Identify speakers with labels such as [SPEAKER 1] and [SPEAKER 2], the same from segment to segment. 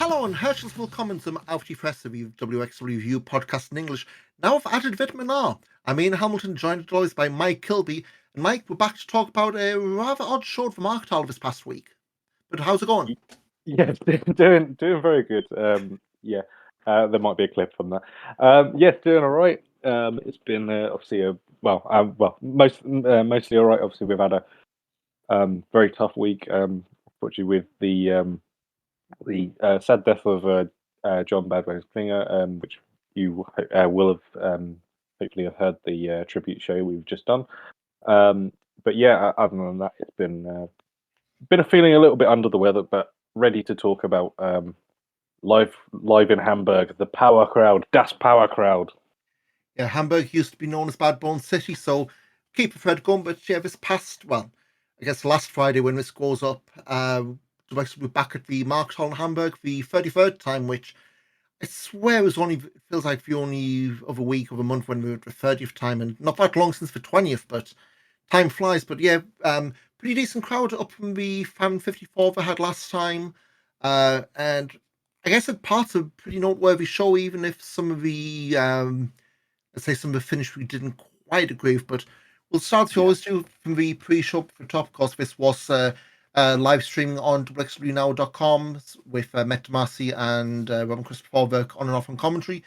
[SPEAKER 1] Hallo und herzlich willkommen zum Auf die Fresse WXW Review podcast in English. Now I've added vitamin R. I'm Ian Hamilton, joined as always by Mike Kilby. And Mike, we're back to talk about a rather odd show from Arctal this past week. But how's it going?
[SPEAKER 2] Yes, doing very good. There might be a clip from that. Yes, doing all right. It's been obviously mostly all right. Obviously, we've had a very tough week. Unfortunately, with the sad death of John Badways Klinger, which you will have hopefully have heard the tribute show we've just done. But yeah, other than that, it's been a feeling a little bit under the weather, but ready to talk about live in Hamburg, the Powercrowd, Das Powercrowd.
[SPEAKER 1] Yeah, Hamburg used to be known as Bad Bones City, so keep a thread going. But yeah, this past, well, I guess last Friday when this goes up, we're back at the Markt Hall in Hamburg, the 33rd time, which I swear it was only feels like the only other week of a month when we were at the 30th time, and not that long since the 20th, but time flies. But yeah, pretty decent crowd up from the 554 they had last time. And I guess it parts of a pretty noteworthy show, even if some of the let's say some of the finish we didn't quite agree with. But we'll start to
[SPEAKER 2] Yeah,
[SPEAKER 1] always do from the pre-show for top. Of course, this was live streaming on wxwnow.com with Matt Damasi and Robin Christopher work on and off on commentary.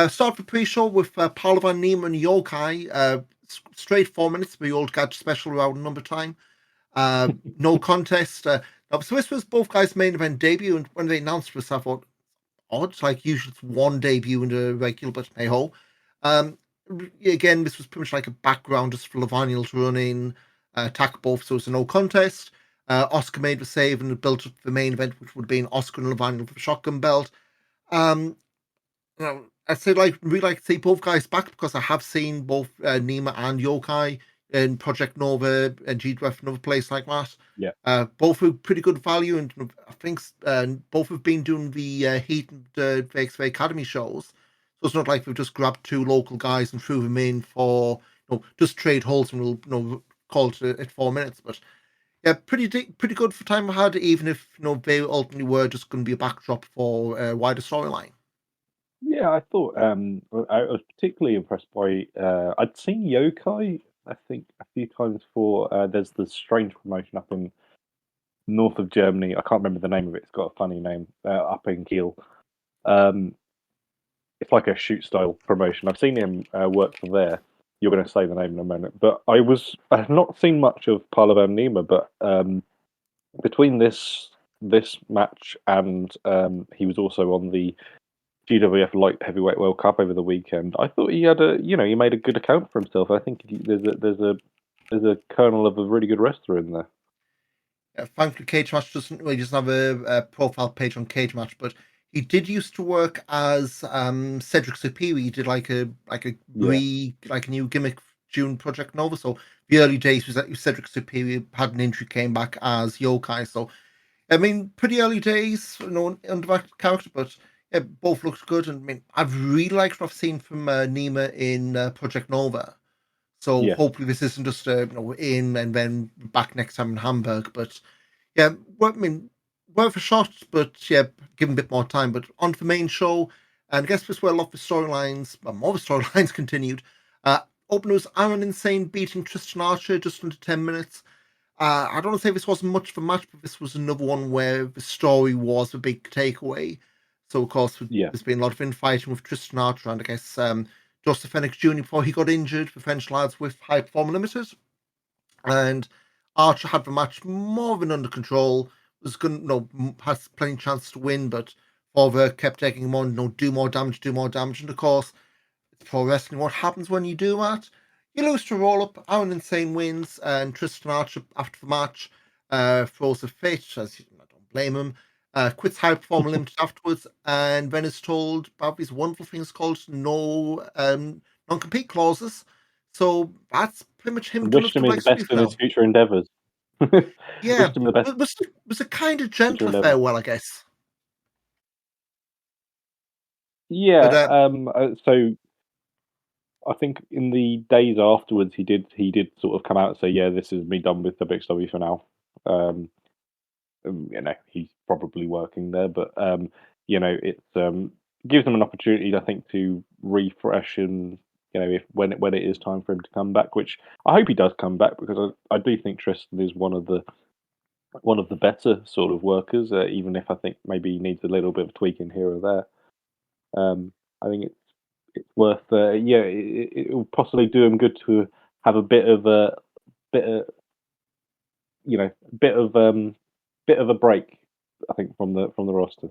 [SPEAKER 1] Start the pre-show with Paolo Van Niem and Yokai. Straight 4 minutes, the old gadget special around number time. No contest. So this was both guys' main event debut, and when they announced this, I thought, odd. Like usually it's one debut in a regular, but hey ho. Um, Again, this was pretty much like a background just for Levaniel to run in, attack both, so it's a no contest. Oscar made the save and built up the main event, which would have been Oscar and Levaniel for the shotgun belt. Um, I'd say like really like to see both guys back because I have seen both Nima and Yokai in Project Nova and GDF and other place like that.
[SPEAKER 2] yeah,
[SPEAKER 1] Both were pretty good value, and I think both have been doing the Heat and VXV Academy shows. So it's not like we've just grabbed two local guys and threw them in for just trade holes and we'll call it at 4 minutes. But yeah, pretty good for time I had, even if they ultimately were just going to be a backdrop for a wider storyline.
[SPEAKER 2] yeah. I thought I was particularly impressed by. I'd seen Yokai, I think, a few times for. There's the strange promotion up in north of Germany. I can't remember the name of it. It's got a funny name. Up in Kiel. Um, it's like a shoot style promotion. I've seen him work for there. You're going to say the name in a moment, but I have not seen much of Pahlavan Nima, but between this match and he was also on the GWF Light Heavyweight World Cup over the weekend. I thought he had he made a good account for himself. I think there's a kernel of a really good wrestler in there.
[SPEAKER 1] Thankfully, Cage Match doesn't have a profile page on Cage Match, but he did used to work as Cedric Superior. He did
[SPEAKER 2] Yeah,
[SPEAKER 1] like a new gimmick June Project Nova. So the early days was that Cedric Superior had an injury, came back as Yokai. So I mean, pretty early days, under that character, but yeah, both looked good. And I mean, I've really liked what I've seen from Nima in Project Nova. So
[SPEAKER 2] yeah,
[SPEAKER 1] hopefully this isn't just in and then back next time in Hamburg. But yeah, well, I mean, worth a shot, but yeah, give him a bit more time. But on to the main show, and I guess this is where a lot of the storylines, more of the storylines continued. Uh, Opener was Aaron Insane beating Tristan Archer just under 10 minutes. I don't want to say this wasn't much of a match, but this was another one where the story was a big takeaway. So, of course,
[SPEAKER 2] yeah.
[SPEAKER 1] there's been a lot of infighting with Tristan Archer and I guess Joseph Fenix Jr. before he got injured, the French lads with High Performer Limited. And Archer had the match more than under control, was going to, has plenty of chance to win, but Forver kept egging him on, do more damage, do more damage. And of course, it's pro wrestling. What happens when you do that? You lose to roll up. Aaron Insane wins, and Tristan Archer, after the match, throws a fit, as I don't blame him. Quits High Performer Limited afterwards, and then is told about these wonderful things called no non compete clauses. So that's pretty much him done with
[SPEAKER 2] Wished him
[SPEAKER 1] Double
[SPEAKER 2] the best
[SPEAKER 1] XP
[SPEAKER 2] in his
[SPEAKER 1] now.
[SPEAKER 2] future endeavours.
[SPEAKER 1] Yeah,
[SPEAKER 2] Wished him the best
[SPEAKER 1] was a kind of
[SPEAKER 2] future
[SPEAKER 1] gentler
[SPEAKER 2] endeavours.
[SPEAKER 1] farewell, I guess. But
[SPEAKER 2] Yeah. So I think in the days afterwards, he did sort of come out and say, "Yeah, this is me done with WXW for now." Um, he's probably working there, but It's gives them an opportunity, I think, to refresh and if when it is time for him to come back, which I hope he does come back because I do think Tristan is one of the better sort of workers, even if I think maybe he needs a little bit of tweaking here or there. I think it's worth it will possibly do him good to have a bit of a bit of you know bit of a break. I think from the roster.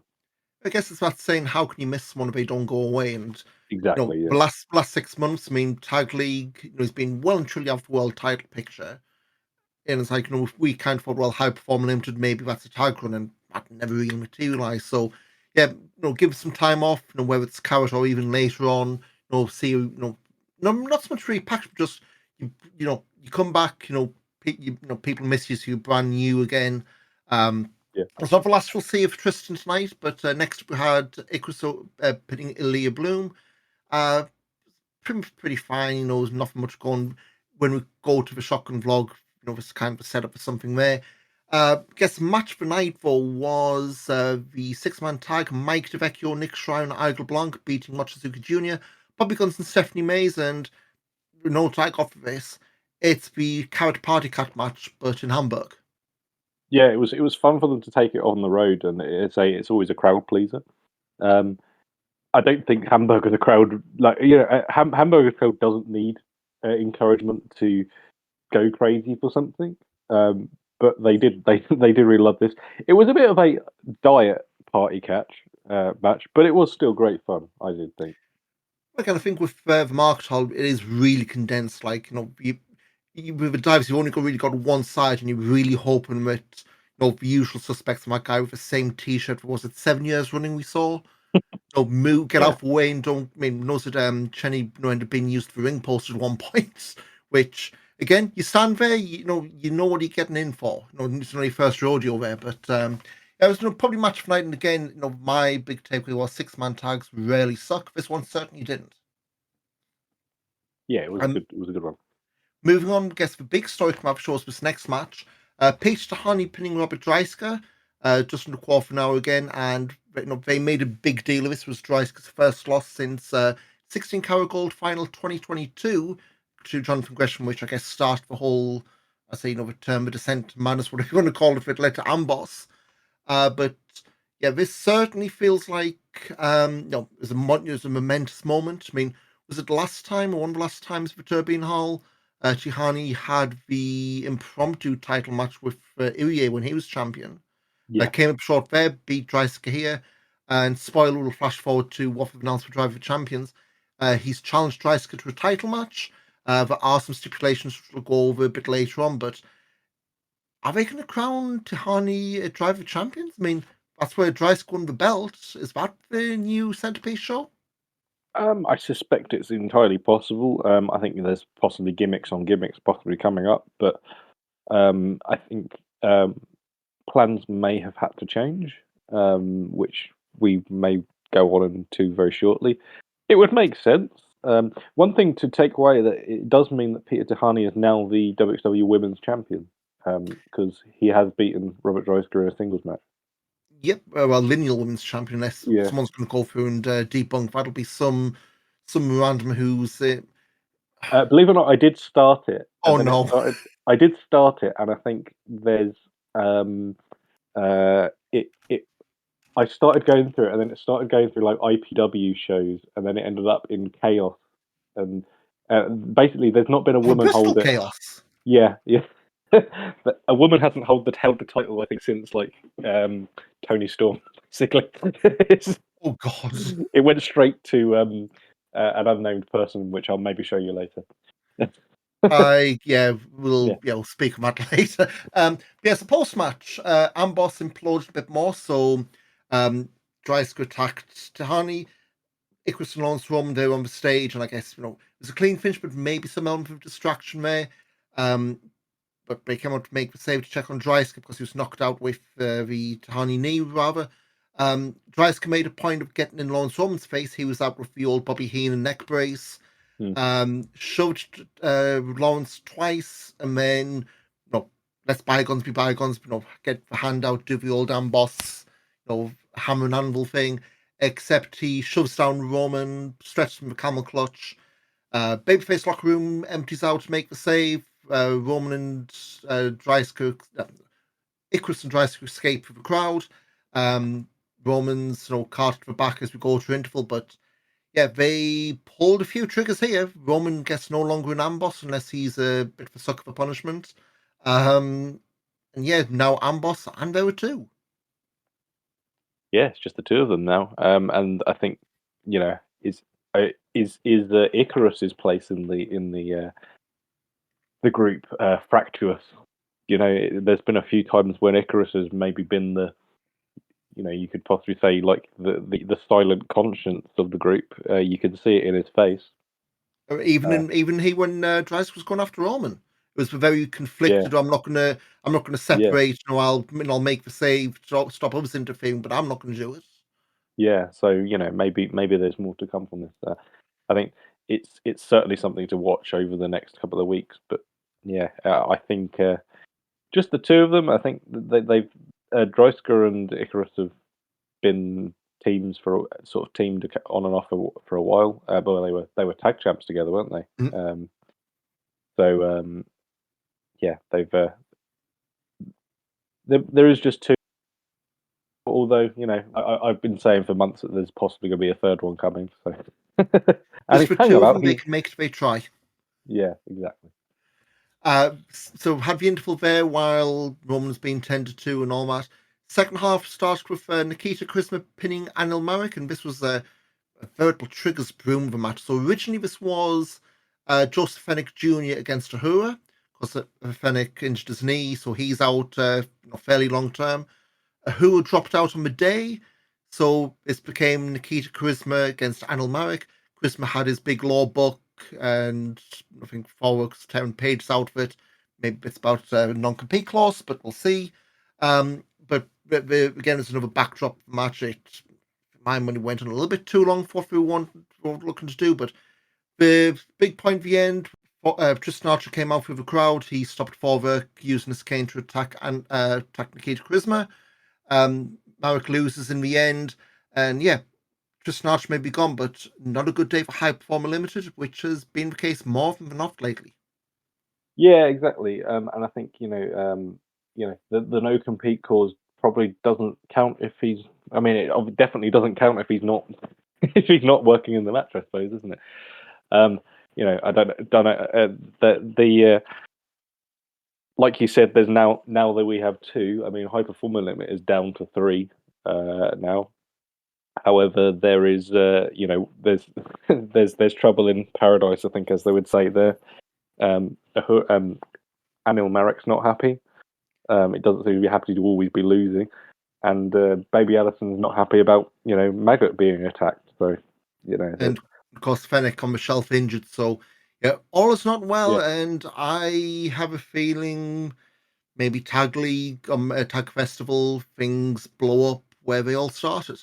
[SPEAKER 1] I guess it's about saying how can you miss someone if they don't go away? And
[SPEAKER 2] Exactly. Yeah.
[SPEAKER 1] the last 6 months, I mean, Tag League, has been well and truly out of the world title picture. And it's like, if we kind of thought, well, High Performing Limited, maybe that's a tag run, and that never really materialized. So, yeah, give us some time off, whether it's Carrot or even later on, see, no, not so much repackage, but just, you come back, people miss you, so you're brand new again.
[SPEAKER 2] Yeah.
[SPEAKER 1] It's not the last we'll see of Tristan tonight, but next we had Icarus pitting Ilya Bloom. Uh, pretty fine. There's nothing much going. When we go to the shotgun vlog, this kind of a setup for something there. Guess match for night though was the six-man tag: Mike DeVecchio, Nick Schreier, and Igor Blanc beating Mochizuki Jr., Bobby Guns, and Stephanie Mays. And no tag off of this. It's the Carrot Party Cat match, but in Hamburg.
[SPEAKER 2] Yeah, it was fun for them to take it on the road, and it's always a crowd pleaser. I don't think Hamburg as a crowd, Hamburg as a crowd doesn't need encouragement to go crazy for something. But they did they did really love this. It was a bit of a diet party match, but it was still great fun. I did think.
[SPEAKER 1] I think with the market hall, it is really condensed. Like with the dives, you've only really got one side, and you're really hoping that the usual suspects might guy with the same T-shirt. Was it 7 years running? We saw. Move, get out of the way, and don't. I mean, knows that Chenny ended up being used for ring post at one point, which again, you stand there, you know what you're getting in for. It's not your first rodeo there, but it was probably match of night. And again, my big takeaway was six-man tags rarely suck. This one certainly didn't.
[SPEAKER 2] Yeah, it was good. It was a good one.
[SPEAKER 1] Moving on, I guess the big story from our shows was next match. Paige Tahani pinning Robert Dreisker just in the quarter of an hour again, and they made a big deal of this. It was Dreisker's first loss since 16 Carat Gold Final 2022 to Jonathan Gresham, which I guess started the whole, return of descent madness, whatever you want to call it, if it led to Amboss. But yeah, this certainly feels like it was a momentous moment. I mean, was it the last time or one of the last times for Turbine Hall? Chihani had the impromptu title match with Irie when he was champion.
[SPEAKER 2] Yeah.
[SPEAKER 1] Came up short there, beat Dreisker here, and spoiler will flash forward to what we've announced for Driver Champions. He's challenged Dreisker to a title match. There are some stipulations which we'll go over a bit later on, but are they going to crown Tahani a Driver Champions? I mean, that's where Dreisker won the belt. Is that the new centerpiece show?
[SPEAKER 2] I suspect it's entirely possible. I think there's possibly gimmicks on gimmicks possibly coming up, but I think plans may have had to change, which we may go on into very shortly. It would make sense. One thing to take away that it does mean that Peter Tahani is now the WXW Women's Champion because he has beaten Robert Dreisker in a singles match.
[SPEAKER 1] Yep, well, lineal women's champion. Unless someone's going to go through and debunk, that'll be some random who's.
[SPEAKER 2] Believe it or not, I did start it.
[SPEAKER 1] Oh no!
[SPEAKER 2] I did start it, and I think there's it. I started going through it, and then it started going through like IPW shows, and then it ended up in Chaos. And basically, there's not been a woman hold it.
[SPEAKER 1] Chaos.
[SPEAKER 2] Yeah. But a woman hasn't held the title, I think, since like Tony Storm. Basically,
[SPEAKER 1] oh god!
[SPEAKER 2] It went straight to an unnamed person, which I'll maybe show you later.
[SPEAKER 1] We'll speak about that later. Yes, the post match, Amboss imploded a bit more, so Dreisker attacked Tahani. Icarus and Lawrence Roman there on the stage, and I guess it was a clean finish, but maybe some element of distraction there. But they came out to make the save to check on Dreisker because he was knocked out with the Tahani knee, rather. Dreisker made a point of getting in Lawrence Roman's face. He was out with the old Bobby Heenan neck brace. Shoved Lawrence twice, and then let's bygones be bygones. Get the hand out, do the old Amboss, hammer and anvil thing, except he shoves down Roman, stretches from the camel clutch. Babyface locker room empties out to make the save. Roman and Dreissker, Icarus and Dreissker escape from the crowd. Roman's carted to the back as we go to interval, but yeah, they pulled a few triggers here. Roman gets no longer an amboss unless he's a bit of a sucker for punishment. And yeah, now amboss and there were two.
[SPEAKER 2] Yeah, it's just the two of them now. And I think is Icarus's place in the group fractious. There's been a few times when Icarus has maybe been you could possibly say like the silent conscience of the group. You can see it in his face.
[SPEAKER 1] Even he when Dreisk was going after Roman, it was very
[SPEAKER 2] Yeah,
[SPEAKER 1] conflicted. I'm not gonna
[SPEAKER 2] yeah,
[SPEAKER 1] separate. I'll make the save, stop others interfering, but I'm not gonna do it.
[SPEAKER 2] yeah. So maybe there's more to come from this. I think it's certainly something to watch over the next couple of weeks. But yeah, I think just the two of them. I think they've Dreisker and Icarus have been teams for sort of teamed on and off for a while. But they were tag champs together, weren't they?
[SPEAKER 1] Mhm.
[SPEAKER 2] So yeah, they've there is just two. Although I've been saying for months that there's possibly going to be a third one coming. So and
[SPEAKER 1] Just
[SPEAKER 2] he's
[SPEAKER 1] for
[SPEAKER 2] hang
[SPEAKER 1] two of them,
[SPEAKER 2] about.
[SPEAKER 1] they can make it. They try.
[SPEAKER 2] Yeah, exactly.
[SPEAKER 1] So had the interval there while Roman's being tended to and all that. Second half starts with Nikita Charisma pinning Anil Marek, and this was a veritable triggers broom of a match. So originally this was Joseph Fennick Jr. against Ahura, because Fennick injured his knee, so he's out fairly long term. Ahura dropped out on the day, so this became Nikita Charisma against Anil Marek. Charisma had his big law book, and I think Forward's tearing pages out of it. Maybe it's about non-compete clause, but we'll see. But again, it's another backdrop match. My money went on a little bit too long for what we were looking to do, but the big point at the end, Tristan Archer came out with the crowd. He stopped Forward using his cane to attack Nikita Charisma. Marek loses in the end, and yeah, Tristan Archer may be gone, but not a good day for High Performer Limited, which has been the case more often than not lately.
[SPEAKER 2] Yeah, exactly. And I think the no compete clause probably doesn't count if he's. I mean, it definitely doesn't count if he's not if he's not working in the match. I suppose, isn't it? I don't know. Like you said, there's now that we have two. I mean, high performer limit is down to three now. However, there is there's there's trouble in paradise. I think, as they would say there. Anil Marek's not happy. It doesn't seem to be happy to always be losing, and Baby Allison's not happy about Maggot being attacked. So
[SPEAKER 1] And of course, Fennec on the shelf injured, so yeah, all is not well.
[SPEAKER 2] yeah,
[SPEAKER 1] And I have a feeling maybe Tag League, Tag Festival, things blow up where they all started.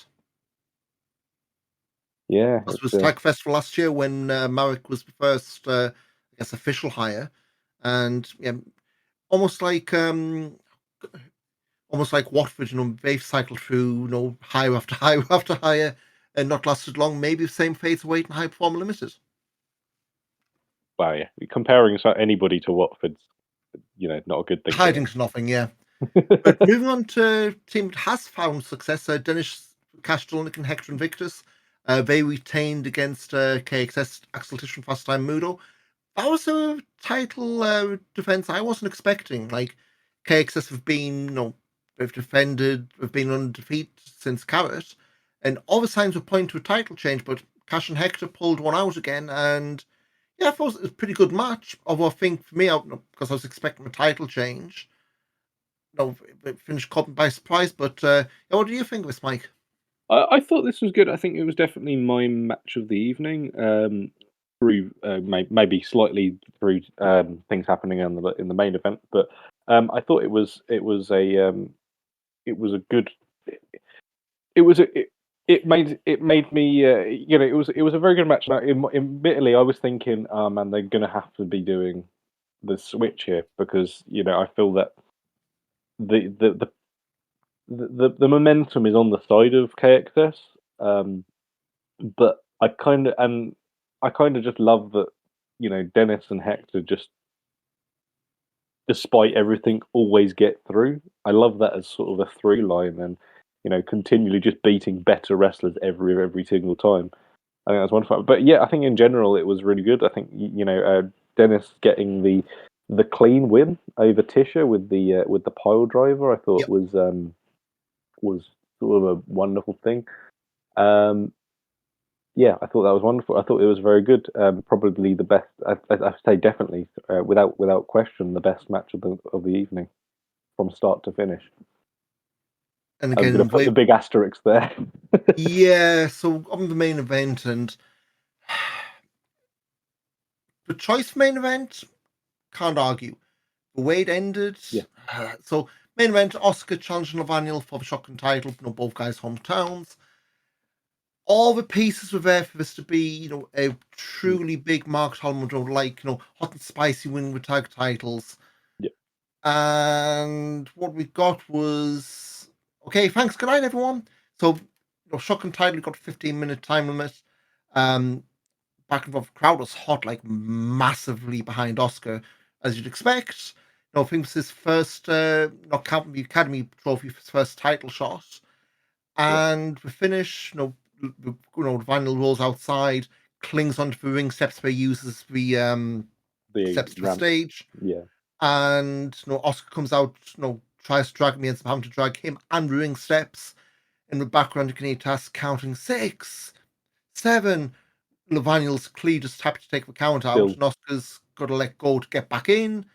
[SPEAKER 2] yeah,
[SPEAKER 1] This
[SPEAKER 2] it's
[SPEAKER 1] was Tag Festival last year when Marek was the first, I guess, official hire, and yeah, almost like um, almost like Watford. They've cycled through, hire after hire after hire, and not lasted long. Maybe the same fate's awaiting High Performer Limited.
[SPEAKER 2] wow, yeah. Comparing anybody to Watford's, not a good thing to
[SPEAKER 1] Hiding to nothing, yeah. But
[SPEAKER 2] them.
[SPEAKER 1] moving on to a team that has found success, Dennis Kastelnik and Hector Invictus. They retained against KXS Axel Tischer and Fast Time Mudo. That was a title defense I wasn't expecting. Like KXS have been, they've been undefeated since Carrot, and all the signs were pointing to a title change. But Cash and Hector pulled one out again, and yeah, I thought it was a pretty good match. Although I think for me, because I was expecting a title change, it finished caught me by surprise. But yeah, what do you think of this, Mike?
[SPEAKER 2] I thought this was good. I think it was definitely my match of the evening. Through maybe slightly through things happening in the main event, but I thought it was a good. It was a, it made me it was a very good match. Now, admittedly, I was thinking, oh man, they're going to have to be doing the switch here because I feel that the the momentum is on the side of KXS, but I kind of just love that, Dennis and Hector just, despite everything, always get through. I love that as sort of a through line, and continually just beating better wrestlers every single time. I think that's wonderful. But yeah, I think in general it was really good. I think Dennis getting the clean win over Tisha with the pile driver, I thought
[SPEAKER 1] Yep.
[SPEAKER 2] was sort of a wonderful thing. Yeah, I thought that was wonderful. I thought it was very good. Probably the best. I say definitely, without question, the best match of the evening from start to finish.
[SPEAKER 1] And
[SPEAKER 2] I'm going to
[SPEAKER 1] again,
[SPEAKER 2] put the big asterisk there.
[SPEAKER 1] yeah. So on the main event, and the choice for main event, can't argue. The way it ended,
[SPEAKER 2] Yeah.
[SPEAKER 1] So main event, Oscar challenging Lavaniel for the shotgun title. Both guys' hometowns. All the pieces were there for this to be, a truly big Mark Holland, like, hot and spicy win with tag titles.
[SPEAKER 2] Yeah.
[SPEAKER 1] And what we got was, okay, thanks, good night, everyone. So, shotgun title got a 15-minute time limit. Back and forth, crowd was hot, like massively behind Oscar, as you'd expect. I think it was his first, not counting the Academy Trophy, his first title shot. And the finish, Vinyl rolls outside, clings onto the ring steps, where he uses the steps to the stage.
[SPEAKER 2] Yeah.
[SPEAKER 1] And Oscar comes out, tries to drag me, ends up having to drag him and the ring steps. In the background, you can hear Taz counting 6, 7. Lavaniel's clearly just happy to take the count out, and Oscar's got to let go to get back in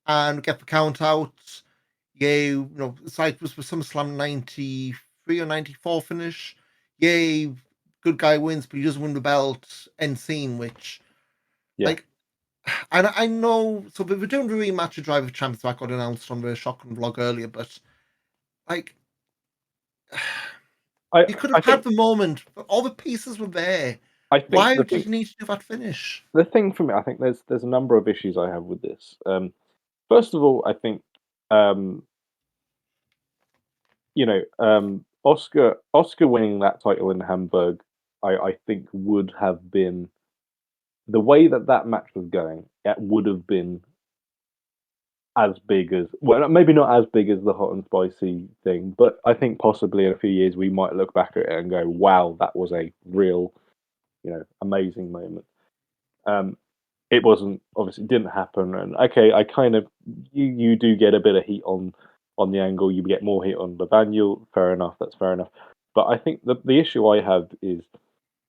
[SPEAKER 1] and get the count out. Yeah, it's like it was for SummerSlam 93 or 94 finish. Yay, good guy wins, but he doesn't win the belt. End scene, which, like, and I know, so we were doing the rematch of Drive of Champions that got announced on the Shotgun vlog earlier, but, like, you could have had the moment, but all the pieces were there. Why did you need to do that finish?
[SPEAKER 2] The thing for me, I think there's a number of issues I have with this. First of all, I think Oscar winning that title in Hamburg, I think would have been, the way that match was going, it would have been as big as, well, maybe not as big as the hot and spicy thing, but I think possibly in a few years we might look back at it and go, wow, that was a real, amazing moment. It wasn't, obviously didn't happen, and okay, I kind of, you do get a bit of heat on the angle, you get more heat on the Banyul, fair enough, that's fair enough. But I think the issue I have is,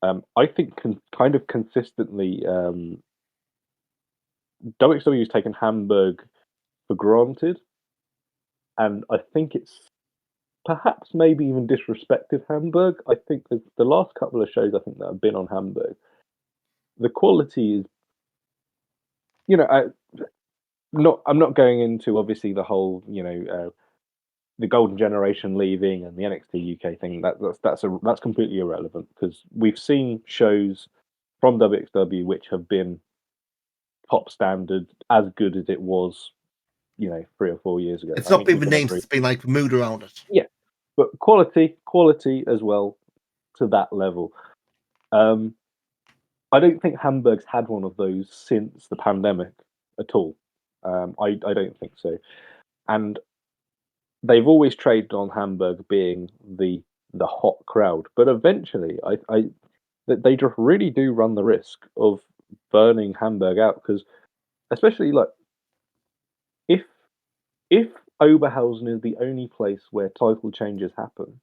[SPEAKER 2] I think kind of consistently, WXW's taken Hamburg for granted, and I think it's perhaps maybe even disrespected Hamburg. I think the last couple of shows I think that have been on Hamburg, the quality is, I'm not going into obviously the whole, the golden generation leaving and the NXT UK thing. That's completely irrelevant, because we've seen shows from WXW which have been top standard, as good as it was, 3 or 4 years ago.
[SPEAKER 1] It's not been the names; it's been like the mood around it.
[SPEAKER 2] Yeah, but quality as well to that level. I don't think Hamburg's had one of those since the pandemic at all. I don't think so, and they've always traded on Hamburg being the hot crowd, but eventually, they just really do run the risk of burning Hamburg out, because especially like if Oberhausen is the only place where title changes happen,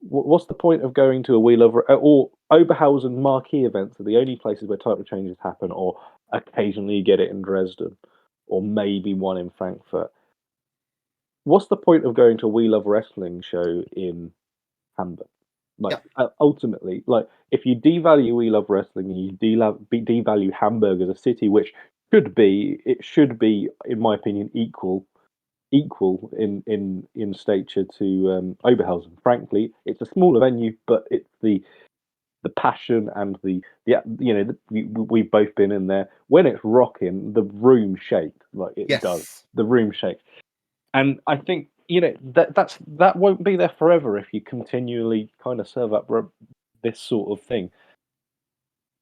[SPEAKER 2] what's the point of going to a Wheel of, or Oberhausen marquee events are the only places where title changes happen, or occasionally you get it in Dresden, or maybe one in Frankfurt. What's the point of going to a We Love Wrestling show in Hamburg? Like, ultimately, like, if you devalue We Love Wrestling and you devalue Hamburg as a city, which should be, in my opinion, equal in stature to Oberhausen. Frankly, it's a smaller venue, but it's the passion and we've both been in there. When it's rocking, the room shakes, like it does. The room shakes, and I think that won't be there forever if you continually kind of serve up this sort of thing.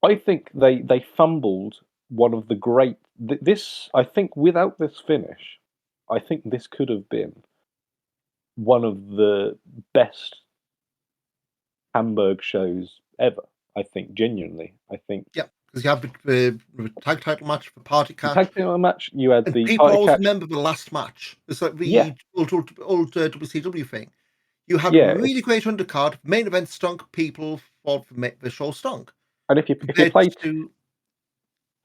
[SPEAKER 2] I think they fumbled one of the great. This I think without this finish, I think this could have been one of the best Hamburg shows ever. I think genuinely. I think
[SPEAKER 1] Yeah, because you have the tag title match for Party
[SPEAKER 2] the
[SPEAKER 1] Catch,
[SPEAKER 2] tag team match. You had
[SPEAKER 1] and
[SPEAKER 2] the
[SPEAKER 1] people
[SPEAKER 2] party
[SPEAKER 1] always
[SPEAKER 2] catch.
[SPEAKER 1] remember the last match. It's like
[SPEAKER 2] Yeah,
[SPEAKER 1] the old WCW thing. You had
[SPEAKER 2] yeah.
[SPEAKER 1] really great undercard, main event stunk, people fought for the show stunk.
[SPEAKER 2] And if you
[SPEAKER 1] Compared
[SPEAKER 2] played,
[SPEAKER 1] to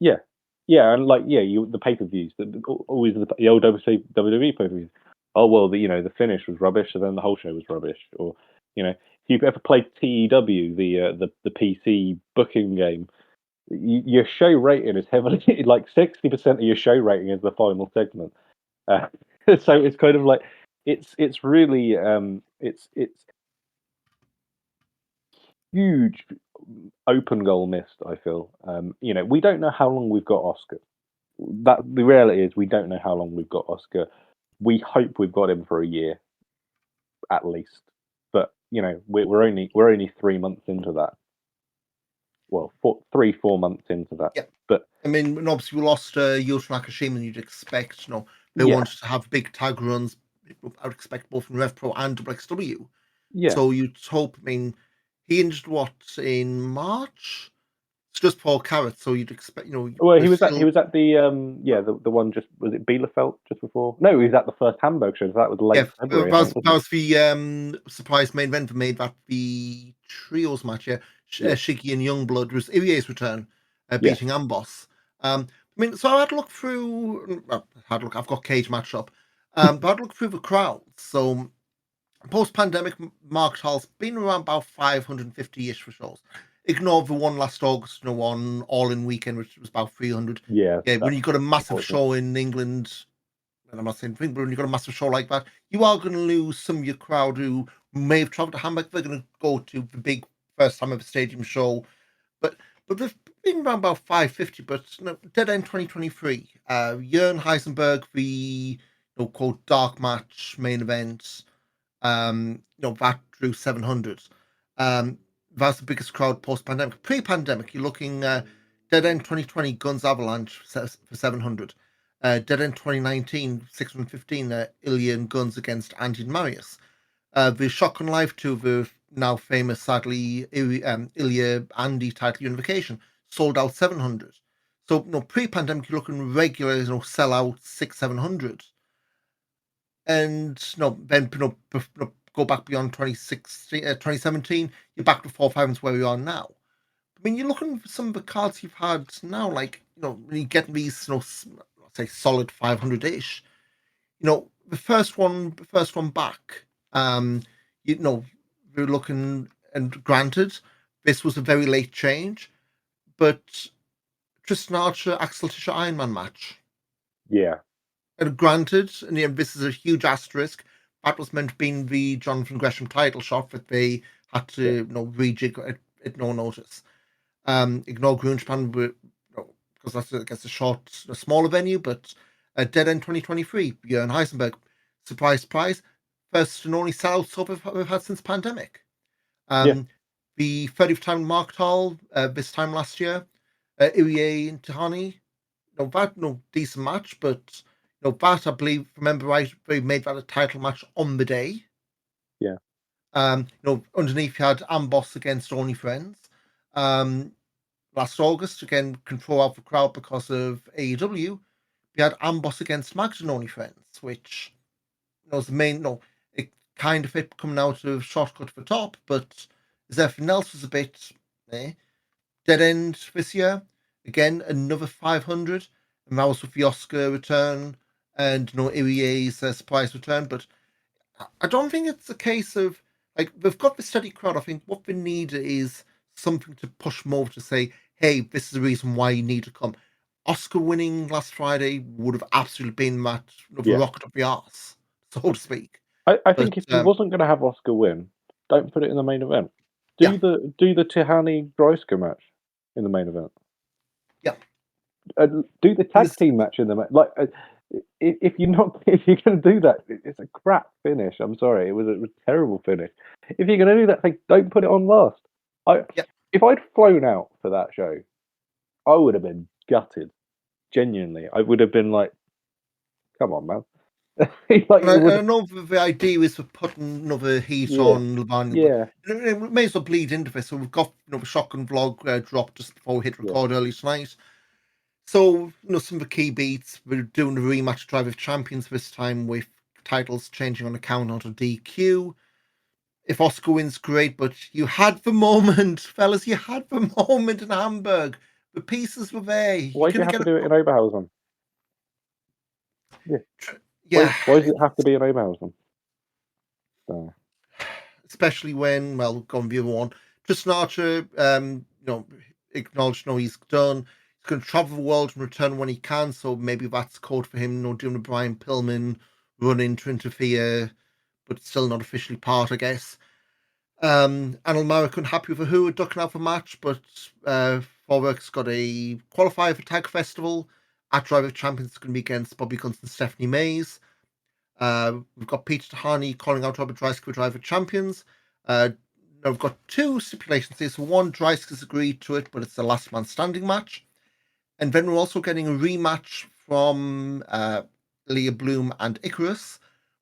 [SPEAKER 2] yeah, yeah, and the pay per views, always the old WWE pay per views. Oh well, the finish was rubbish, so then the whole show was rubbish. Or if you ever played TEW, the PC booking game, your show rating is heavily like 60% of your show rating is the final segment. Uh, so it's kind of like it's really it's huge open goal missed. I feel we don't know how long we've got Oscar. That the reality is we don't know how long we've got Oscar. We hope we've got him for a year at least, but we're only 3 months into that. Well, 4 months into that,
[SPEAKER 1] yeah,
[SPEAKER 2] but
[SPEAKER 1] I mean, and obviously we lost Yota Nakashima, and you'd expect, they
[SPEAKER 2] yeah,
[SPEAKER 1] wanted to have big tag runs. I would expect both from RevPro and WXW.
[SPEAKER 2] yeah.
[SPEAKER 1] So you'd hope. I mean, he injured what in March? It's just Paul Carrot, so you'd expect,
[SPEAKER 2] Well, he
[SPEAKER 1] there's
[SPEAKER 2] was at he
[SPEAKER 1] still
[SPEAKER 2] was at the one just was it Bielefeld just before? No, he was at the first Hamburg show. So that was
[SPEAKER 1] yeah.
[SPEAKER 2] late February, I think,
[SPEAKER 1] That
[SPEAKER 2] wasn't it?
[SPEAKER 1] was the surprise main event. Made that the trios match. Yeah,
[SPEAKER 2] Yeah,
[SPEAKER 1] Shiggy and Youngblood was Irie's return,
[SPEAKER 2] yeah,
[SPEAKER 1] beating Amboss. I mean, so I had to look through. Well, I had to look. I've got Cage match up, but I had to look through the crowds. So post-pandemic, Mark Hall's been around about 550-ish for shows. Ignore the one last August, one all-in weekend, which was about 300.
[SPEAKER 2] yeah.
[SPEAKER 1] Yeah, when
[SPEAKER 2] That's
[SPEAKER 1] you've got a massive
[SPEAKER 2] unfortunate.
[SPEAKER 1] show in England, and I'm not saying thing, but when you've got a massive show like that, you are going to lose some of your crowd who may have travelled to Hamburg. They're going to go to the big first time ever stadium show, but they've been around about 550. But Dead End 2023, Jörn Heisenberg, the quote dark match main event, that drew 700. That's the biggest crowd post-pandemic. Pre-pandemic, you're looking Dead End 2020 Guns Avalanche for 700. Dead End 2019 615 Ilya and Guns against Andy and Marius. The Shotgun Live tour, the now famous, sadly, Ilya Andy title unification, sold out 700. So, pre-pandemic, you're looking regular, sell out 600-700. And then go back beyond 2016, 2017, you're back to 4 5 where we are now. I mean, you're looking for some of the cards you've had now, like when you get these, say solid 500-ish. The first one back. You know, we're looking, and granted, this was a very late change, but Tristan Archer, Axel Tischer Ironman match.
[SPEAKER 2] Yeah,
[SPEAKER 1] And granted, and this is a huge asterisk, that was meant to be the Jonathan Gresham title shot, but they had to
[SPEAKER 2] yeah,
[SPEAKER 1] rejig it at no notice. Ignore Grungespan because that's I guess a smaller venue, but Dead End 2023, Björn Heisenberg, surprise, surprise, first and only sellout sub we've had since pandemic.
[SPEAKER 2] yeah,
[SPEAKER 1] The 30th time Mark Hall, this time last year, Irie and Tahani, that decent match, but that I believe, remember right, they made that a title match on the day.
[SPEAKER 2] yeah,
[SPEAKER 1] Underneath you had Amboss against Only Friends. Um, Last August, again, control out the crowd because of AEW. We had Amboss against Max and Only Friends, which was the main. No, it kind of fit coming out of Shortcut for Top, but as everything else was a bit eh. Dead End this year. Again, another 500. And that was with the Oscar return and Irie's surprise return. But I don't think it's a case of like they've got the steady crowd. I think what they need is something to push more to say, hey, this is the reason why you need to come. Oscar winning last Friday would have absolutely been that the
[SPEAKER 2] yeah.
[SPEAKER 1] rocket up the arse, so to speak.
[SPEAKER 2] I
[SPEAKER 1] But
[SPEAKER 2] think if he wasn't going to have Oscar win, don't put it in the main event.
[SPEAKER 1] yeah,
[SPEAKER 2] Do the Tihani Droiska match in the main event.
[SPEAKER 1] yeah.
[SPEAKER 2] Do the
[SPEAKER 1] And
[SPEAKER 2] tag team match in the if you're not, if you're going to do that, it's a crap finish. I'm sorry, it was a terrible finish. If you're going to do that thing, don't put it on last.
[SPEAKER 1] Yeah.
[SPEAKER 2] If I'd flown out for that show, I would have been gutted. Genuinely, I would have been like, "Come on, man!" Like
[SPEAKER 1] And
[SPEAKER 2] it would.
[SPEAKER 1] I know the idea is for putting another heat
[SPEAKER 2] Yeah,
[SPEAKER 1] on Levani, but
[SPEAKER 2] yeah,
[SPEAKER 1] it may as well bleed into this. So we've got the shotgun vlog dropped just before we hit
[SPEAKER 2] yeah.
[SPEAKER 1] record early tonight. So some of the key beats. We're doing the rematch Drive of Champions this time with titles changing on account onto DQ. If Oscar wins, great, but you had the moment, fellas. You had the moment in Hamburg. The pieces were there. You
[SPEAKER 2] Why do you
[SPEAKER 1] couldn't
[SPEAKER 2] have
[SPEAKER 1] get
[SPEAKER 2] to
[SPEAKER 1] a
[SPEAKER 2] do it in Oberhausen? Yeah.
[SPEAKER 1] yeah,
[SPEAKER 2] Why does it have to be in Oberhausen? So,
[SPEAKER 1] especially when, well, go on the other one. Tristan Archer, acknowledged, he's done. He's going to travel the world and return when he can. So maybe that's code for him, doing the Brian Pillman run in to interfere, but still not officially part, I guess. Anil Marek unhappy with who ducking out for match, but Forework's got a qualifier for Tag Festival. At Drive of Champions is going to be against Bobby Guns and Stephanie Mays. We've got Peter Tahani calling out Robert Dreiske for Drive of Champions. Now we've got two stipulations here. So one, Dreiske has agreed to it, but it's the last man standing match. And then we're also getting a rematch from Leah Bloom and Icarus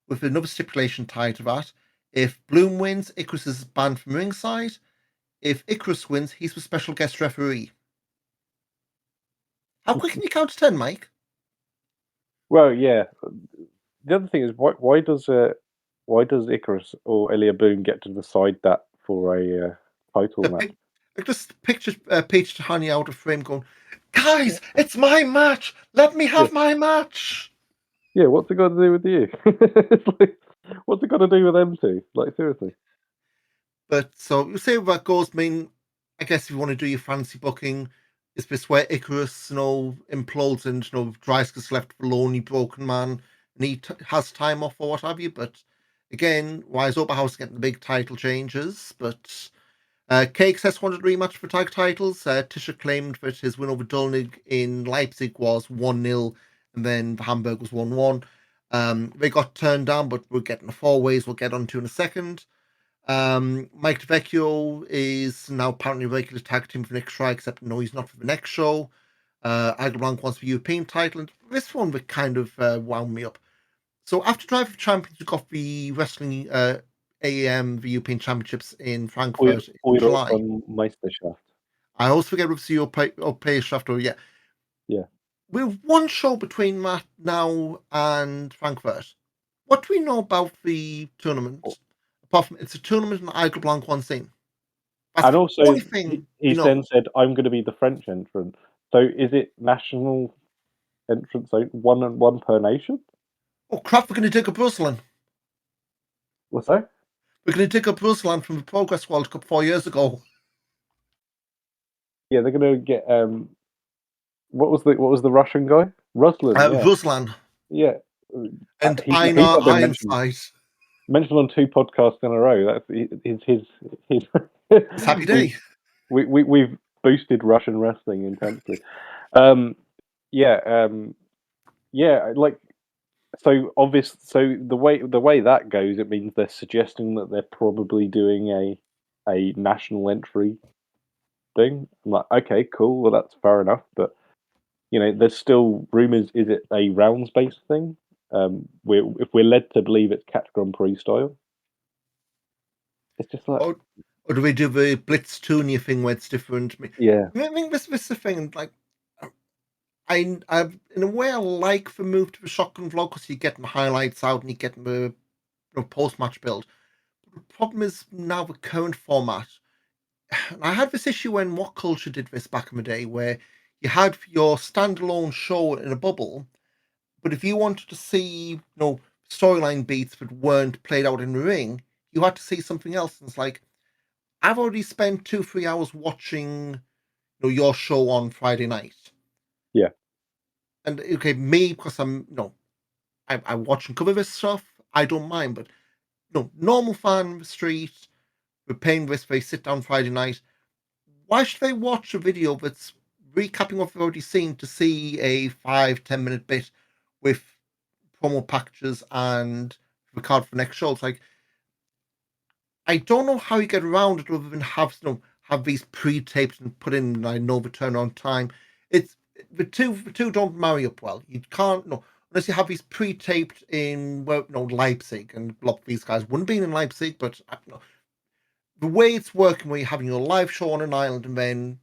[SPEAKER 1] with another stipulation tied to that. If Bloom wins, Icarus is banned from ringside. If Icarus wins, he's the special guest referee. How quick can you count to 10, Mike?
[SPEAKER 2] well, yeah. The other thing is, why does Icarus or Elia Boone get to decide that for a title match?
[SPEAKER 1] I just picture Peter Tahani out of frame going, guys, it's my match. Let me
[SPEAKER 2] Yeah,
[SPEAKER 1] have my match.
[SPEAKER 2] yeah. What's it got to do with you? It's like, what's it got to do with them two? Like seriously.
[SPEAKER 1] But so we'll see where that goes. I mean, I guess if you want to do your fancy booking, is this where Icarus, implodes and Dries gets left a lonely, broken man, and he has time off or what have you. But again, why is Oberhaus getting the big title changes? But KXS wanted rematch for tag titles. Tisha claimed that his win over Dolnig in Leipzig was 1-0, and then Hamburg was 1-1. They got turned down, but we're getting the four ways we'll get onto in a second. Mike DeVecchio is now apparently a regular tag team for next try, except no, he's not for the next show. Igor Blanc wants the European title, and this one would kind of wound me up. So after Drive of Champions, we got the wrestling AEM, the European Championships in Frankfurt in July.
[SPEAKER 2] European Meisterschaft.
[SPEAKER 1] I always forget if it's the Europayschaft or yeah.
[SPEAKER 2] Yeah.
[SPEAKER 1] We have one show between that now and Frankfurt. What do we know about the tournament? Apart from it's a tournament and Igor Blanc one thing. That's
[SPEAKER 2] And
[SPEAKER 1] the
[SPEAKER 2] also,
[SPEAKER 1] only thing we
[SPEAKER 2] he's
[SPEAKER 1] know.
[SPEAKER 2] then said, "I'm going to be the French entrant." So, is it national entrance? So one per nation?
[SPEAKER 1] Oh crap, we're going to dig up Ruslan.
[SPEAKER 2] What's that?
[SPEAKER 1] We're going to dig up Ruslan from the Progress World Cup 4 years ago.
[SPEAKER 2] Yeah, they're going to get what was the Russian guy? Ruslan. Yeah,
[SPEAKER 1] Ruslan
[SPEAKER 2] yeah.
[SPEAKER 1] and
[SPEAKER 2] He's
[SPEAKER 1] Einar
[SPEAKER 2] not been mentioned
[SPEAKER 1] Ironside.
[SPEAKER 2] on two podcasts in a row. That's his
[SPEAKER 1] It's happy
[SPEAKER 2] we
[SPEAKER 1] day.
[SPEAKER 2] we've boosted Russian wrestling intensely. Yeah, yeah. Like so obvious. So the way that goes, it means they're suggesting that they're probably doing a national entry thing. I'm like, okay, cool. Well, that's fair enough. But there's still rumors. Is it a rounds based thing? If we're led to believe it's Cat Grand Prix style, it's just like,
[SPEAKER 1] Or do we do the Blitz Tunia thing where it's different?
[SPEAKER 2] yeah,
[SPEAKER 1] I mean, this is the thing. Like, I in a way I like the move to the shotgun vlog because you're getting the highlights out and you're getting the post match build. But the problem is now the current format. I had this issue when What Culture did this back in the day, where you had your standalone show in a bubble, but if you wanted to see, storyline beats that weren't played out in the ring, you had to see something else. And it's like, I've already spent 2-3 hours watching, your show on Friday night.
[SPEAKER 2] yeah.
[SPEAKER 1] And okay, me, because I watch and cover this stuff, I don't mind. But normal fan in the street, we're paying this, they sit down Friday night. Why should they watch a video that's recapping what they've already seen to see a 5-10 minute bit with promo packages and record for next show. It's like, I don't know how you get around it other than have these pre-taped and put in no return on time. It's the two don't marry up well. You can't unless you have these pre-taped in Leipzig, and a lot of these guys wouldn't be in Leipzig, but the way it's working, where you're having your live show on an island and then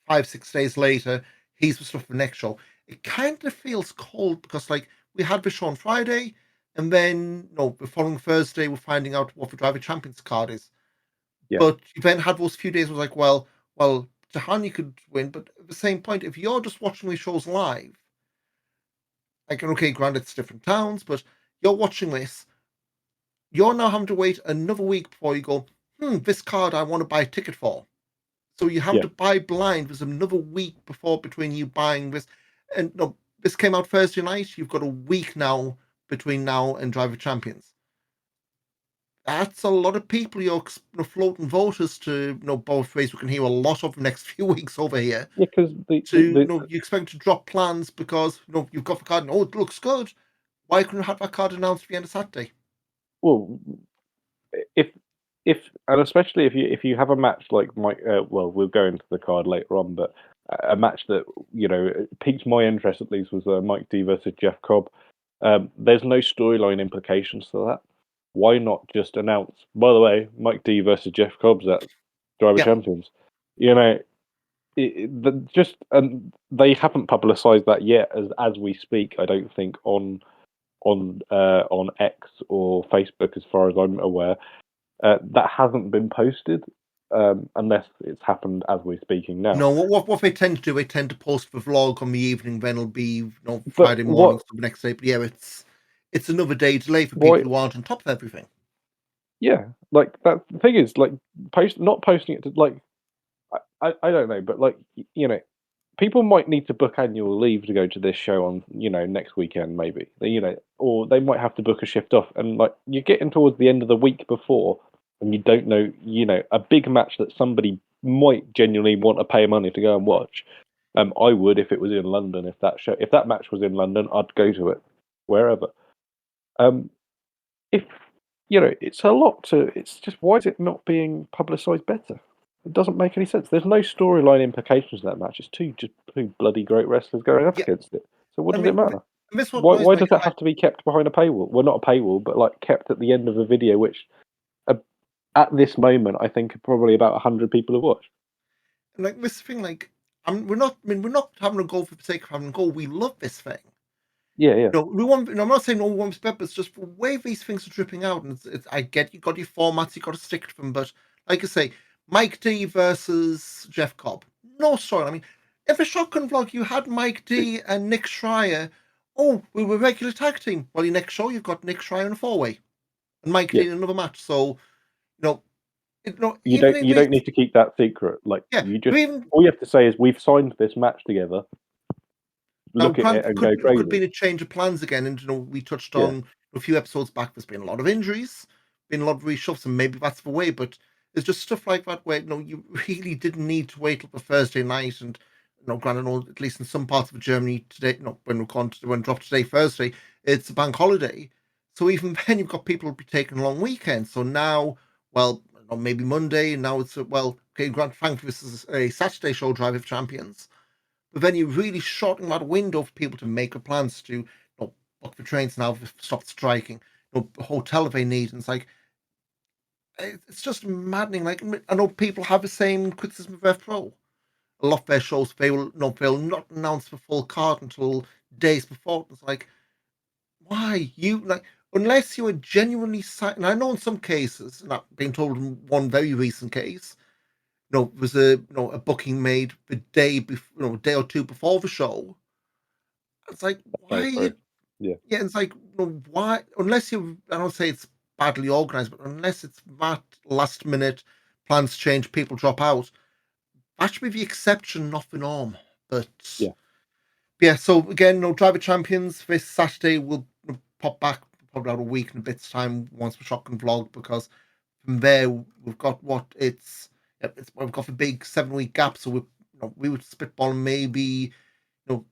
[SPEAKER 1] 5-6 days later he's the stuff for the next show. It kind of feels cold because we had the show on Friday, and then the following Thursday we're finding out what the Driver Champions card is.
[SPEAKER 2] Yeah.
[SPEAKER 1] But you then had those few days was like, well, Tahani could win, but at the same point, if you're just watching these shows live, okay, granted it's different towns, but you're watching this, you're now having to wait another week before you go, this card I want to buy a ticket for. So you have to buy blind. There's another week between you buying this. And this came out Thursday night. You've got a week now between now and Driver Champions. That's a lot of people you're floating voters to both ways. We can hear a lot of the next few weeks over here.
[SPEAKER 2] Yeah, because
[SPEAKER 1] you expect to drop plans because you've got the card and it looks good. Why couldn't you have that card announced at the end of Saturday?
[SPEAKER 2] Well, if and especially if you have a match like Mike, well, we'll go into the card later on, but a match that piqued my interest at least was Mike D versus Jeff Cobb. There's no storyline implications to that. Why not just announce? By the way, Mike D versus Jeff Cobb's at Driver Champions. They haven't publicised that yet as we speak. I don't think on X or Facebook, as far as I'm aware. That hasn't been posted unless it's happened as we're speaking now.
[SPEAKER 1] No, what they tend to do, they tend to post the vlog on the evening, then it'll be Friday morning for the next day. But yeah, it's another day delay for people who aren't on top of everything.
[SPEAKER 2] Yeah, that the thing is, not posting it to I don't know, but people might need to book annual leave to go to this show on next weekend maybe, or they might have to book a shift off, and you're getting towards the end of the week before, and you don't know a big match that somebody might genuinely want to pay money to go and watch. I would if it was in London. If that match was in London, I'd go to it wherever. If it's a lot to. It's just, why is it not being publicised better? It doesn't make any sense. There's no storyline implications to that match. It's two bloody great wrestlers going up against it. So what does it matter? Why does that have to be kept behind a paywall? Well, not a paywall, but kept at the end of a video, which at this moment I think probably about 100 people have watched.
[SPEAKER 1] And this thing, we're not having a goal for the sake of having a goal. We love this thing.
[SPEAKER 2] Yeah.
[SPEAKER 1] We want. I'm not saying no one wants better. It's just the way these things are dripping out, and it's. I get you got your formats, you got to stick to them, but like I say, Mike D versus Jeff Cobb, no story. I mean, if a shotgun vlog you had Mike D and Nick Schreier, we were a regular tag team. Well, your next show you've got Nick Schreier in a 4-way, and Mike D in another match. So,
[SPEAKER 2] you don't need to keep that secret. All you have to say is we've signed this match together. Look at it and go crazy.
[SPEAKER 1] Could have been a change of plans again, and we touched on a few episodes back. There's been a lot of injuries, been a lot of reshuffles, and maybe that's the way. But it's just stuff like that where you really didn't need to wait till the Thursday night. And granted, at least in some parts of Germany today, when dropped today Thursday, it's a bank holiday. So even then, you've got people who'll be taking a long weekend. So now, maybe Monday. And now it's granted, thankfully this is a Saturday show, Drive of Champions. But then you're really shortening that window for people to make their plans to book the trains now. They've stopped striking. Hotel if they need. And it's just maddening. I know people have the same criticism of Rev Pro. A lot of their shows they'll not announce the full card until days before. It's why unless you are genuinely and I know in some cases, and I've been told in one very recent case, was a booking made the day before, day or two before the show. It's why? It's why? Unless I don't say it's badly organized, but unless it's that last minute plans change, people drop out. That should be the exception, not the norm. But yeah. So again, Driver Champions this Saturday will pop back probably about a week and a bit's time once the shotgun vlog, because from there we've got we've got a big 7-week gap, so we would spitball maybe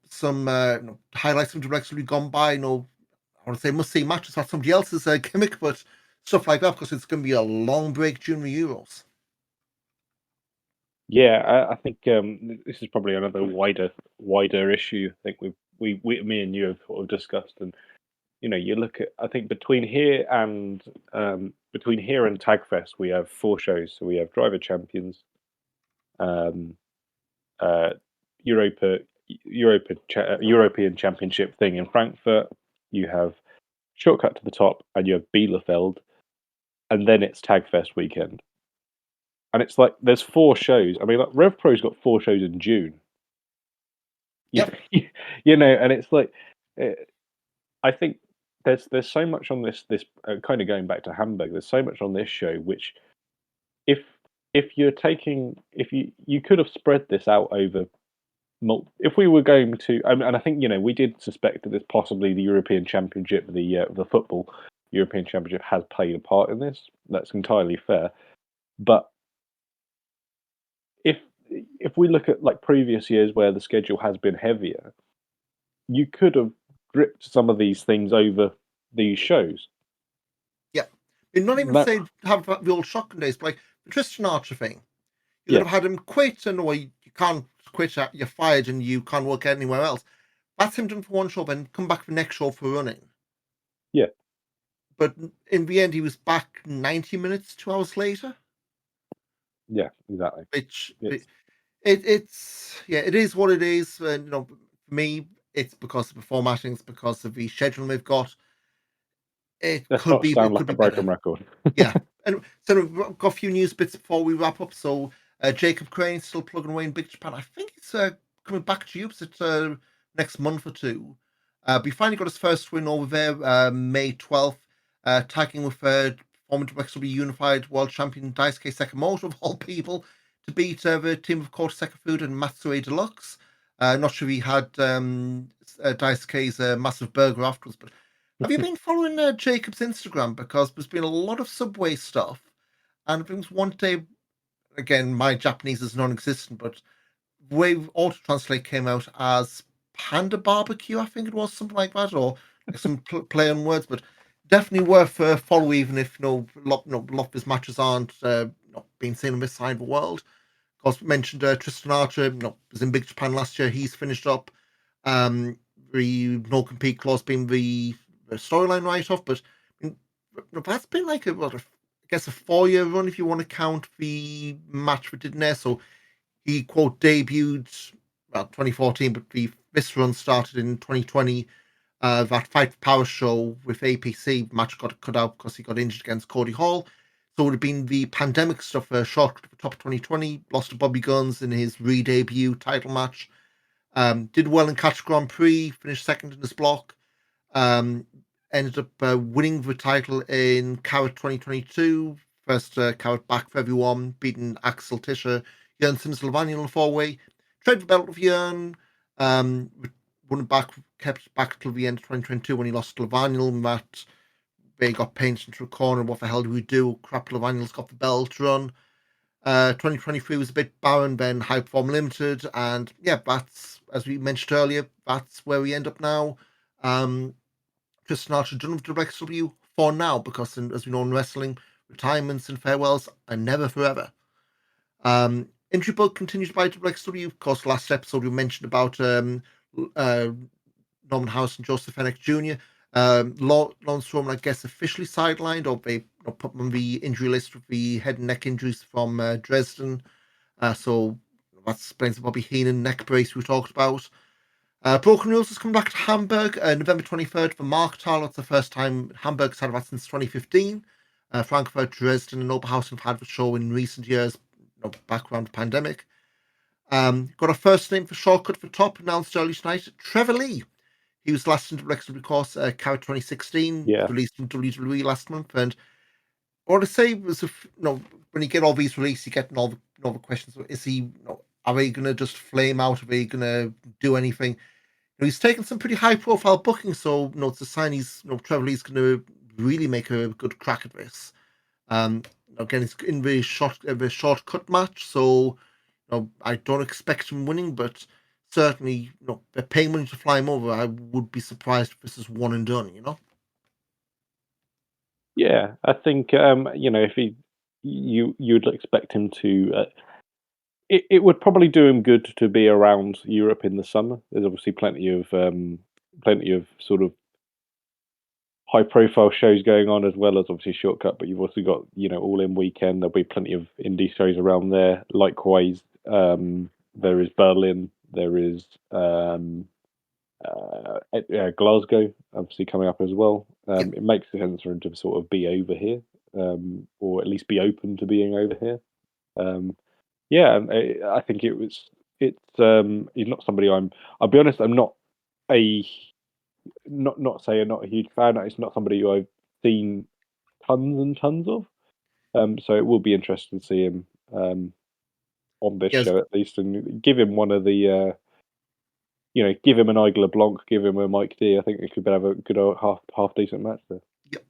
[SPEAKER 1] some highlights from directly gone by. I want to say must-see matches for somebody else's gimmick, but stuff like that because it's going to be a long break during the Euros.
[SPEAKER 2] Yeah, I think this is probably another wider issue. I think me and you have sort of discussed, and you look at, I think between here and Tagfest, we have 4 shows. So we have Driver Champions, um, uh, Europa, European Championship thing in Frankfurt. You have Shortcut to the Top, and you have Bielefeld, and then it's Tagfest weekend. And it's like there's 4 shows. I mean, like RevPro's got 4 shows in June.
[SPEAKER 1] Yep.
[SPEAKER 2] And it's like, I think there's so much on this kind of going back to Hamburg. There's so much on this show which, if if you could have spread this out over if we were going to, and I think we did suspect that this possibly the European Championship, the football European Championship has played a part in this. That's entirely fair, but if we look at like previous years where the schedule has been heavier, you could have dripped some of these things over these shows.
[SPEAKER 1] Yeah. And not even say have the old shotgun days, but like the Tristan Archer thing. You could have had him quit, and you can't quit, you're fired, and you can't work anywhere else. That's him done for one show, then come back for the next show for running.
[SPEAKER 2] Yeah.
[SPEAKER 1] But in the end, he was back 90 minutes, 2 hours later.
[SPEAKER 2] Yeah, exactly.
[SPEAKER 1] Which it is what it is. For me, it's because of the formatting, it's because of the scheduling they've got.
[SPEAKER 2] Let's not sound like a broken record.
[SPEAKER 1] Yeah. And so we've got a few news bits before we wrap up. So Jacob Crane still plugging away in Big Japan. I think it's coming back to you next month or two. He finally got his first win over there May 12th, tagging with former WXW Unified World Champion Daisuke Sekimoto, of all people, to beat the team of Kota Sekifune and Matsue Deluxe. Not sure he had Daisuke's massive burger afterwards, but have you been following Jacob's Instagram? Because there's been a lot of Subway stuff, and there was one day, again, my Japanese is non-existent, but the way auto translate came out as Panda Barbecue, I think it was, something like that, or some play on words, but definitely worth a follow, even if a lot of his matches aren't not being seen on this side of the world. Of course, we mentioned Tristan Archer, was in Big Japan last year. He's finished up. The no compete clause being the storyline write-off, but that's been like I guess a 4-year run if you want to count the match we did in there. So he quote debuted 2014, but this run started in 2020. That Fight for Power show with APC match got cut out because he got injured against Cody Hall. So it would have been the pandemic stuff. Short to the top of 2020, lost to Bobby Guns in his re-debut title match. Did well in Catch Grand Prix, finished second in his block. Ended up winning the title in Carrot 2022. First Carrot back for everyone, beating Axel Tischer, Jörn Sims-Levaniel in a 4-way. Traded the belt with Jörn. Won it back, kept back till the end of 2022 when he lost to Levaniel, and that they got painted into a corner. What the hell do we do? Crap, Levaniel's got the belt run. 2023 was a bit barren, then Hyperform Limited, and yeah, that's, as we mentioned earlier, that's where we end up now. Tristan Archer done with WXW for now, because as we know in wrestling, retirements and farewells are never forever. Injury bug continues by WXW. Of course, last episode we mentioned about Norman House and Joseph Fenech Jr. Lawrence Strowman, I guess, officially sidelined, or they put him on the injury list with the head and neck injuries from Dresden. So that explains the Bobby Heenan neck brace we talked about. Broken Rules has come back to Hamburg November 23rd for Marktal. It's the first time Hamburg's had that since 2015. Frankfurt, Dresden, and Oberhausen have had the show in recent years, background pandemic. Got a first name for Shortcut for Top, announced early tonight. Trevor Lee. He was last in WXW, of course, Carrot 2016, released from WWE last month. And what I say was, when you get all these released, you get all the questions. Is he, are they going to just flame out? Are they going to do anything? He's taken some pretty high profile booking, so it's a sign Trevor Lee's going to really make a good crack at this. Again, it's in the shortcut match, so I don't expect him winning, but certainly, they're paying money to fly him over. I would be surprised if this is one and done.
[SPEAKER 2] Yeah, I think if you'd expect him to. It would probably do him good to be around Europe in the summer. There's obviously plenty of sort of high profile shows going on, as well as obviously Shortcut, but you've also got, All In Weekend. There'll be plenty of indie shows around there. Likewise, there is Berlin, there is Glasgow, obviously coming up as well.
[SPEAKER 1] Yeah.
[SPEAKER 2] It makes sense for him to sort of be over here, or at least be open to being over here. Yeah, I think he's not somebody I'll be honest, I'm not a not saying not a huge fan. It's not somebody who I've seen tons and tons of. So it will be interesting to see him on this
[SPEAKER 1] Yes.
[SPEAKER 2] show at least, and give him one of the give him an Igla Blanc, give him a Mike D. I think it could have a good old half decent match there.
[SPEAKER 1] Yep.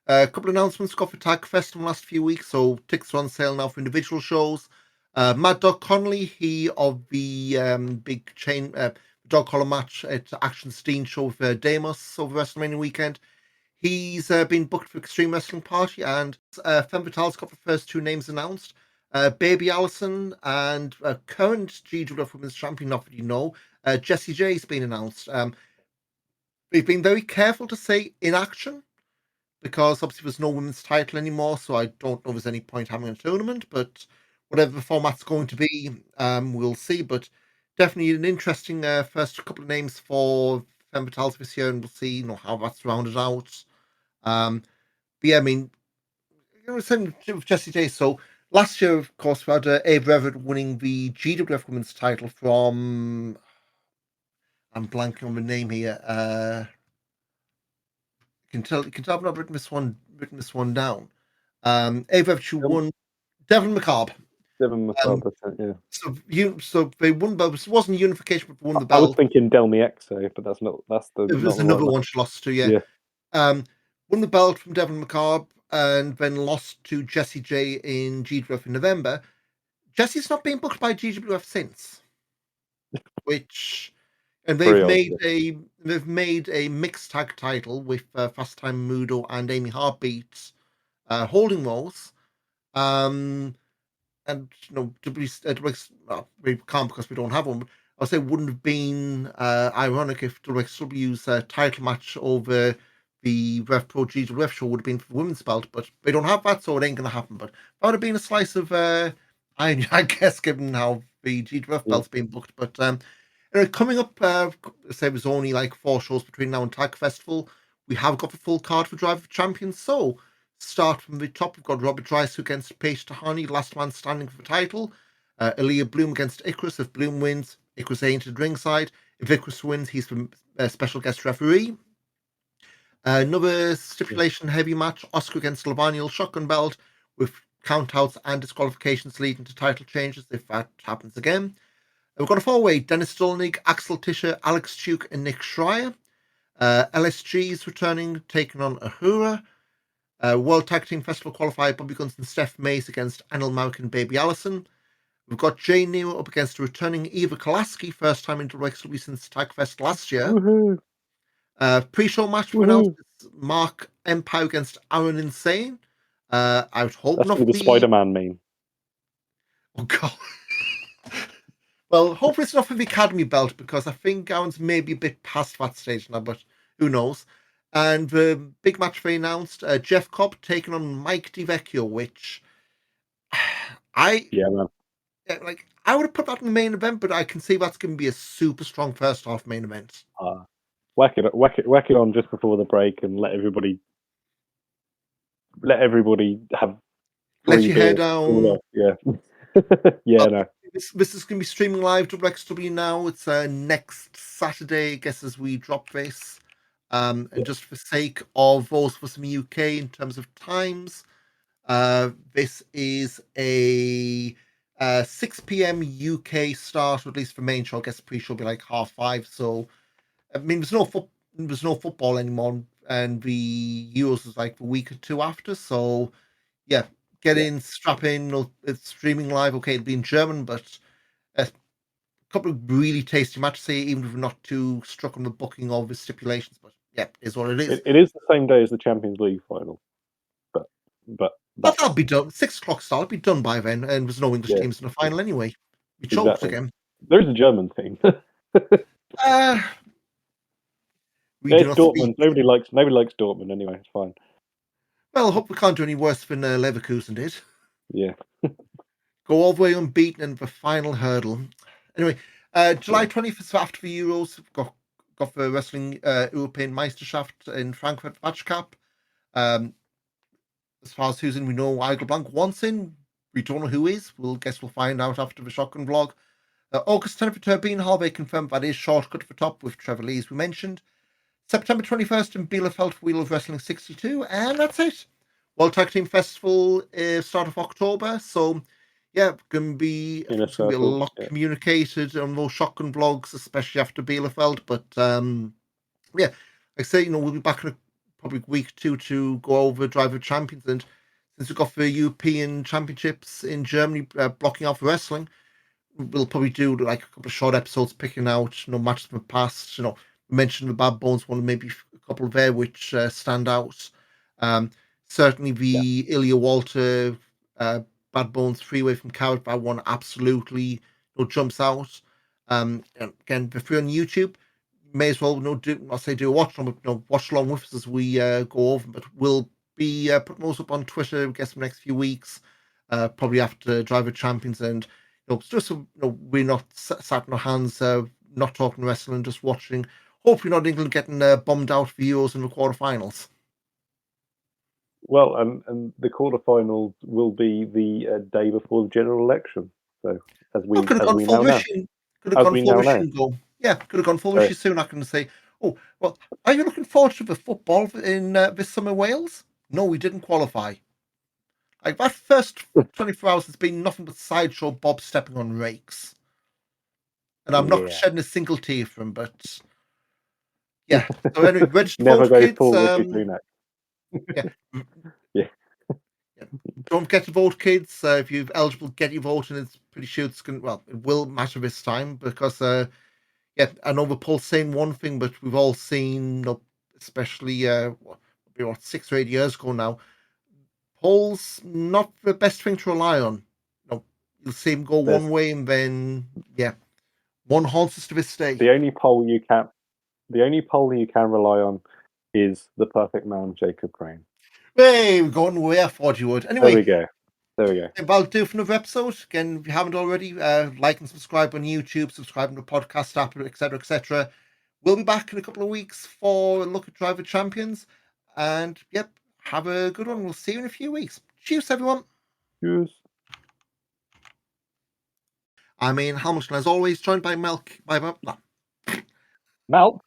[SPEAKER 1] A couple of announcements got for Tag Fest in the last few weeks, so tickets are on sale now for individual shows. Mad Dog Connolly, he of the big chain dog collar match at Action Steen show with Damos over WrestleMania weekend. He's been booked for Extreme Wrestling Party, and Femme Fatale's got the first two names announced. Baby Allison and current GWF Women's Champion, not that you know, Jessie J's been announced. We've been very careful to say in action, because obviously there's no women's title anymore, so I don't know if there's any point having a tournament, but whatever the format's going to be, we'll see. But definitely an interesting first couple of names for Femme Fatales this year, and we'll see how that's rounded out. But yeah, I mean, same with Jessie J. So last year, of course, we had Ava Everett winning the GWF Women's title from. I'm blanking on the name here. You can tell I've not written this one down. Ava Everett, she won. Devon McCarb.
[SPEAKER 2] Devon
[SPEAKER 1] Um,
[SPEAKER 2] McCarb, yeah.
[SPEAKER 1] so they won both. It wasn't unification, but they won the
[SPEAKER 2] I was
[SPEAKER 1] belt.
[SPEAKER 2] thinking Delmi Exo, but that's
[SPEAKER 1] It
[SPEAKER 2] not
[SPEAKER 1] was
[SPEAKER 2] the right
[SPEAKER 1] another
[SPEAKER 2] one.
[SPEAKER 1] one she lost to, yeah.
[SPEAKER 2] Yeah.
[SPEAKER 1] Won the belt from Devon McCarb, and then lost to Jessie J in GWF in November. Jessie's not been booked by GWF since, and
[SPEAKER 2] Very odd. Yeah.
[SPEAKER 1] they've made a mixed tag title with Fast Time Mudo and Amy Heartbeat holding those. And well, we can't because we don't have one. But I'll say it wouldn't have been ironic if WXW's title match over the Rev Pro GWF show would have been for the women's belt, but they don't have that, so it ain't going to happen. But that would have been a slice of iron, I guess, given how the GWF belt's been booked. But coming up, say there's only like 4 shows between now and Tag Festival. We have got the full card for Drive of Champions, so start from the top. We've got Robert Dryce against Paige Tahani, last man standing for the title. Aaliyah Bloom against Icarus. If Bloom wins, Icarus ain't at ringside. If Icarus wins, he's the special guest referee. Another stipulation heavy match, Oscar against Lavaniel shotgun belt, with countouts and disqualifications leading to title changes if that happens again. We've got a 4-way, Dennis Stolnig, Axel Tischer, Alex Tuke, and Nick Schreier. LSG is returning, taking on Ahura. World Tag Team Festival qualifier Bobby Guns and Steph Mays against Anil Mark and Baby Allison. We've got Jay Nero up against returning Eva Kolaski, first time into WXW since Tag Fest last year.
[SPEAKER 2] Woohoo!
[SPEAKER 1] Pre-show match for announced Mark Empire against Aaron Insane. I would hope
[SPEAKER 2] That's
[SPEAKER 1] not
[SPEAKER 2] going to be the Spider-Man meme.
[SPEAKER 1] Oh god. Well, hopefully it's not for the Academy belt, because I think Aaron's maybe a bit past that stage now, but who knows. And the big match they announced, Jeff Cobb taking on Mike DiVecchio, which I
[SPEAKER 2] man.
[SPEAKER 1] I would have put that in the main event, but I can see that's going to be a super strong first half main event.
[SPEAKER 2] Whack it on just before the break, and let everybody have.
[SPEAKER 1] Let your hair down.
[SPEAKER 2] Yeah. Yeah, no.
[SPEAKER 1] This is going to be streaming live to WXW now. It's next Saturday, I guess, as we drop this. And just for sake of those of us in the UK in terms of times, this is a 6 p.m. UK start, or at least for main show. I guess pre-show will be like 5:30. So, I mean, there's no football anymore, and the Euros is like a week or two after. So, yeah, get in, strap in. It's streaming live. Okay, it'll be in German, but couple of really tasty matches here, even if we're not too struck on the booking of the stipulations. But yeah, it is what it is.
[SPEAKER 2] It is the same day as the Champions League final, but
[SPEAKER 1] That'll be done. 6 o'clock start. It'll be done by then, and there's no English teams in the final anyway. We choked again.
[SPEAKER 2] There's a German team. It's Dortmund. Nobody likes Dortmund anyway. It's fine.
[SPEAKER 1] Well, I hope we can't do any worse than Leverkusen did.
[SPEAKER 2] Yeah.
[SPEAKER 1] Go all the way unbeaten in the final hurdle. Anyway, July 20th after the Euros, got the Wrestling European Meisterschaft in Frankfurt Match Cup. As far as who's in, we know Igel Blanc wants in. We don't know who is. We'll find out after the shotgun vlog. August 10th for Turbine Hall, they confirmed that is Shortcut for Top with Trevor Lee, as we mentioned. September 21st in Bielefeld, Wheel of Wrestling 62, and that's it. World Tag Team Festival start of October, so yeah, going to be a lot communicated on those shotgun vlogs, especially after Bielefeld. But yeah, like I say, we'll be back in probably a week or two to go over Driver Champions, and since we've got the European Championships in Germany blocking off wrestling, we'll probably do like a couple of short episodes picking out matches from the past. We mentioned the Bad Bones one, maybe a couple there which stand out. Certainly the Ilya Walter Bad Bones three-way from Carrot Bar one absolutely jumps out. And again, if you're on YouTube, you may as well do a watch along, but watch along with us as we go over. But we'll be putting those up on Twitter, I guess, in the next few weeks, probably after Driver Champions, and just so we're not sat in our hands, not talking wrestling, just watching. Hopefully not England getting bombed out for Euros in the quarterfinals.
[SPEAKER 2] Well, and the quarterfinals will be the day before the general election. So as we
[SPEAKER 1] could have gone full Rishi. Could have gone full Rishi. Yeah, could have gone full Rishi Sunak and say, "Oh, well, are you looking forward to the football in this summer Wales?" No, we didn't qualify. Like that first 24 hours has been nothing but sideshow Bob stepping on rakes. And I'm not shedding a single tear for him, but yeah. So anyway, register
[SPEAKER 2] never
[SPEAKER 1] vote, kids.
[SPEAKER 2] Yeah.
[SPEAKER 1] Don't forget to vote, kids. If you're eligible, get your vote, and it's pretty sure it will matter this time because I know the poll's saying one thing, but we've all seen, especially 6 or 8 years ago now, polls not the best thing to rely on. You'll see them go one way, and then one haunts us to this day.
[SPEAKER 2] The only poll you can rely on is the perfect man, Jacob Crane.
[SPEAKER 1] Hey, we're going way I thought you would. Anyway,
[SPEAKER 2] there we go.
[SPEAKER 1] That'll do for another episode. Again, if you haven't already, like and subscribe on YouTube, subscribe to the podcast app, etc., etc. We'll be back in a couple of weeks for a look at Driver Champions. And have a good one. We'll see you in a few weeks. Cheers, everyone.
[SPEAKER 2] Cheers.
[SPEAKER 1] I'm Ian Hamilton, as always, joined by Melk.
[SPEAKER 2] Melk?